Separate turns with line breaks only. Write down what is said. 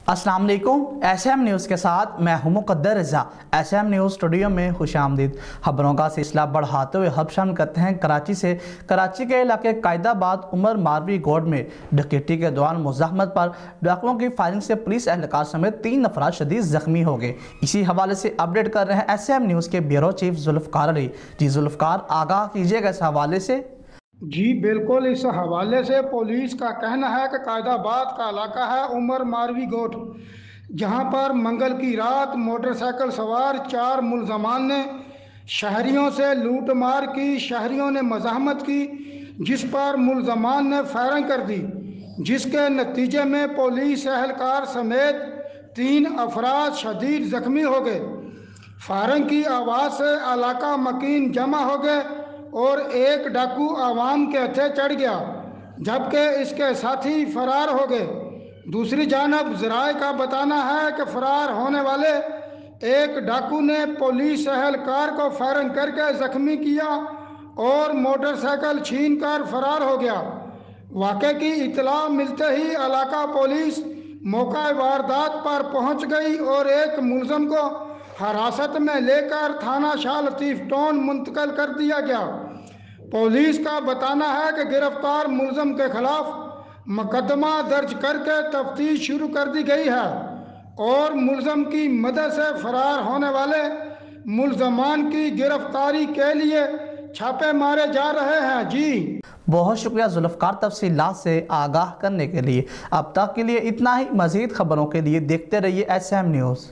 अस्सलाम वालेकुम। SM news के साथ मैं हूं मुक़द्दर रज़ा। SM न्यूज़ स्टूडियो में खुशामदीद। खबरों का सिलसिला बढ़ाते हुए अब शामिल करते हैं कराची से। कराची के इलाके कायदाबाद उमर मारवी गोड में डकैती के दौरान मुज़ाहमत पर डाकुओं की फायरिंग से पुलिस एहलकार समेत 3 अफराद शदीद जख्मी हो गए। इसी हवाले से अपडेट कर रहे हैं SM न्यूज़ के ब्यूरो चीफ जुल्फ़कार अली। जी जुल्फ़कार, आगाह कीजिएगा इस हवाले से।
जी बिल्कुल, इस हवाले से पुलिस का कहना है कि कायदाबाद का इलाका है उमर मारवी गोट, जहां पर मंगल की रात मोटरसाइकिल सवार 4 मुलजमान ने शहरियों से लूट मार की। शहरियों ने मज़ाहमत की, जिस पर मुलजमान ने फायरिंग कर दी, जिसके नतीजे में पुलिस एहलकार समेत 3 अफराद शदीद जख्मी हो गए। फायरिंग की आवाज़ से इलाका मकीन जमा हो गए और एक डाकू आवाम के हथे चढ़ गया, जबकि इसके साथी फरार हो गए। दूसरी जानब ज़राए का बताना है कि फरार होने वाले एक डाकू ने पुलिस एहलकार को फायरिंग करके ज़ख्मी किया और मोटरसाइकिल छीन कर फरार हो गया। वाक़े की इत्तला मिलते ही इलाका पुलिस मौका वारदात पर पहुंच गई और एक मुलज़म को हिरासत में लेकर थाना शाह लतीफ़ टाउन मुंतकिल कर दिया गया। पुलिस का बताना है कि गिरफ्तार मुलज़म के खिलाफ मुकदमा दर्ज करके तफ्तीश शुरू कर दी गई है और मुलज़म की मदद से फरार होने वाले मुलज़मान की गिरफ्तारी के लिए छापे मारे जा रहे हैं। जी
बहुत शुक्रिया जुल्फ़कार तफसीलात से आगाह करने के लिए। अब तक के लिए इतना ही। मज़ीद खबरों के लिए देखते रहिए SM न्यूज़।